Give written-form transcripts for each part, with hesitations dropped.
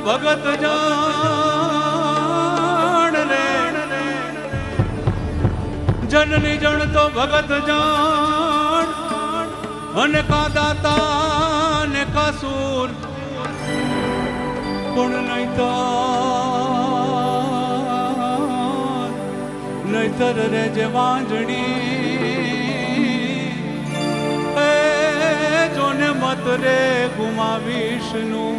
ભગત જાણ રે, જનની જણ તો ભગત જાણ, અને કા દાતા ને કા સૂર, પણ નહીતર રે જે વાંજણી એ જોને મત રે ગુમાવીશનું.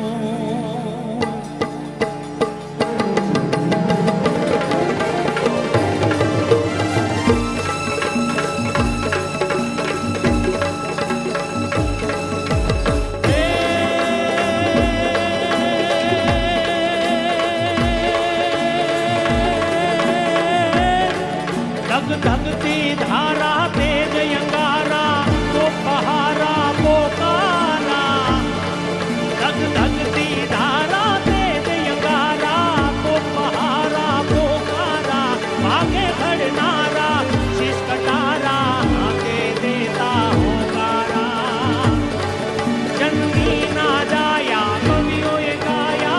धगती धारा तेज अंगारा तो पहारा पोकारा, धगती धारा तेज अंगारा तो पहारा पोकारा, भागे खड़नारा शीश कटारा आके देता होकारा, जननी ना जाया कवियों ये गाया,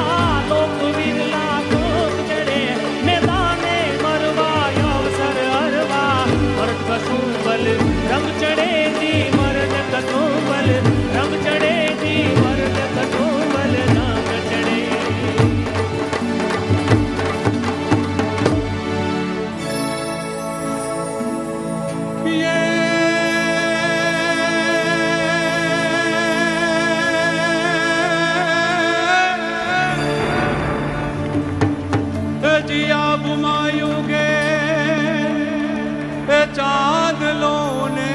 लोक विरला लोक चढ़े मैदाने मरवा अवसर हरवा, मर्द कसुंबल रंग चढ़े जी मर्द कसुंबल रंग चढ़े जी मर्द कसुंबल रंग चढ़े. जिया बुमायूगे चांद लो ने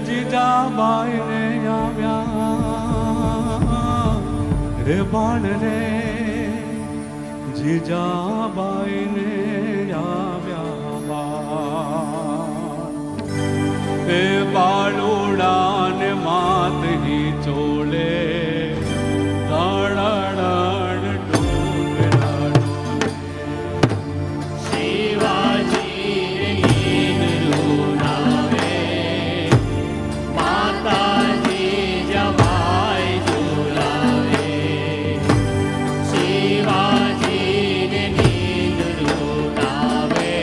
जीजा बाई ने आव्या रे बाण रे, जीजा बाई ने आव्या ए बालूड़ा ने मात ही चोले दाड़ाड़ डोंगरा शिवाजी नींद रुलावे,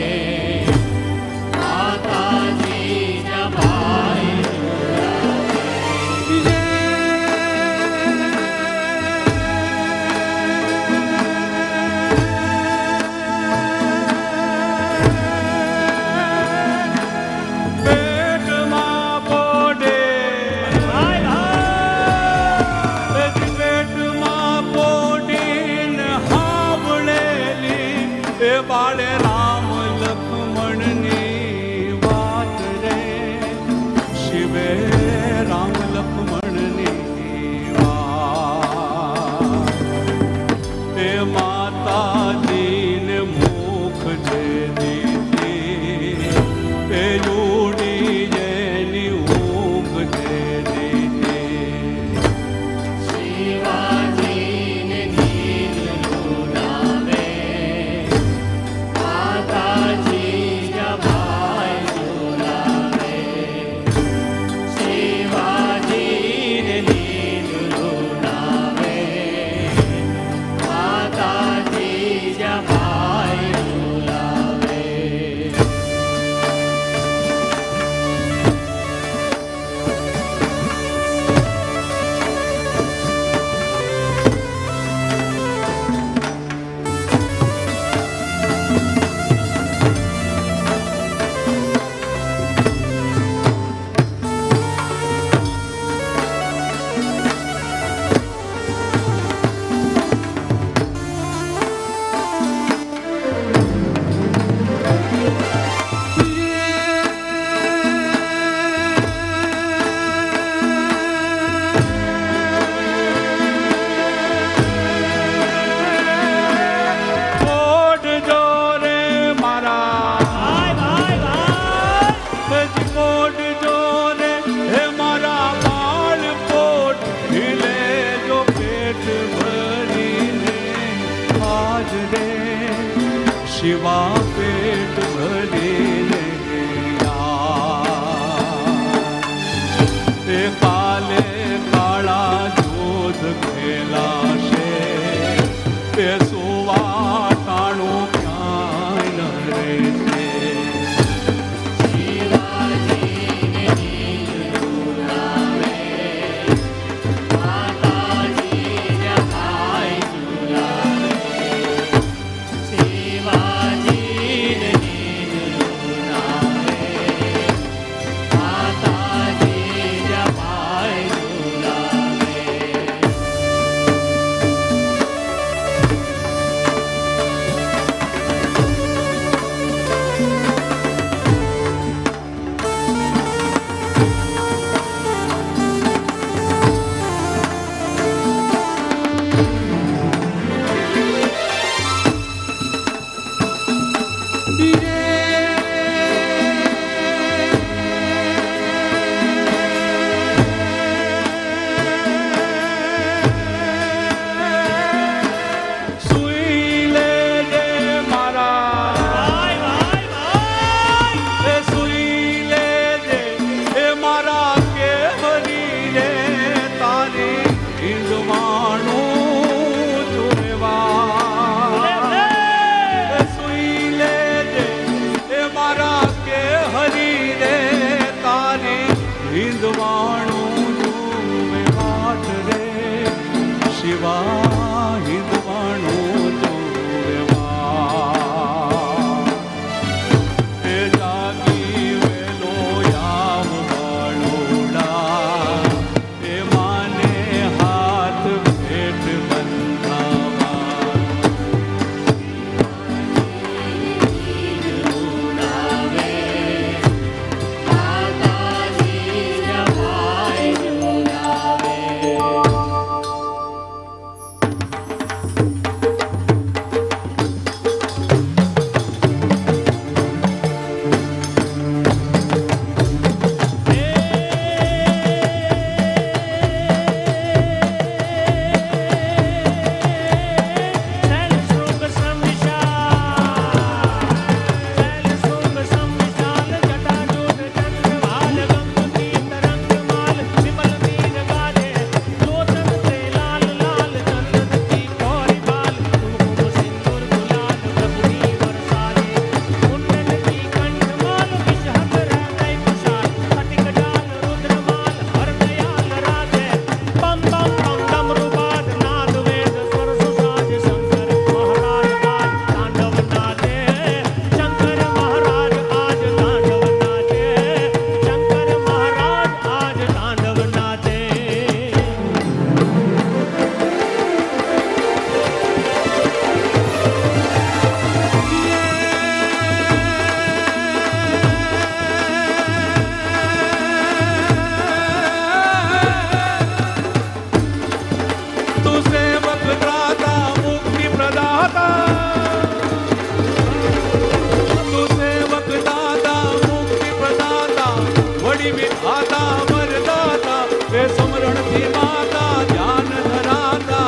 विधाता वरदाता हे समरण थी माता ध्यान धराता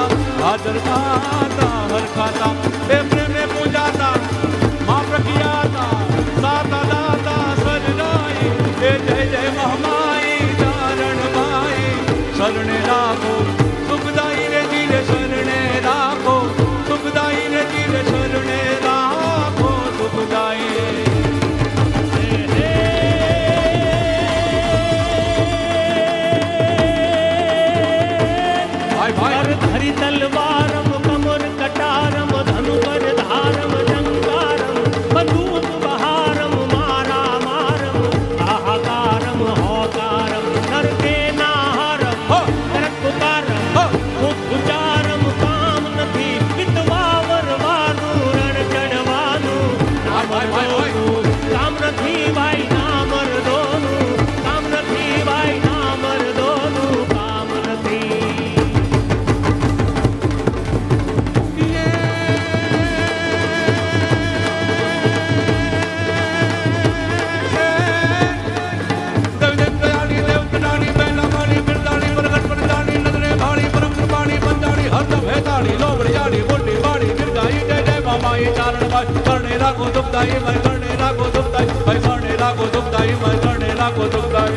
हाजर खाता हर खाता हे प्रेम में पूजाता माँ प्रख्याता साता दाता सजनाई हे जय जय महामाई चारण माई शरणे राखो सुखदाई रे जीरे शरणे राखो सुखदाई रे जीरे शरणे राखो सुखदाई धरि तलवारम कमर कटारम धनु पर धारम जंगारम बंदूक बहारम मारा मारम हाहाकारम होकारम नरके नाहरम तरकुकारम उच्चारम काम નથી વિતવાવર વાનું રણ ચડવાનું કામ નથી ભાઈ ના મરદોનું કામ નથી ભાઈ ના મરદોનું કામ નથી करने लागो दुखदाई मैं करने लागो दुखदाई मैं करने लागो दुखदाई मैं करने लागो दुखदाई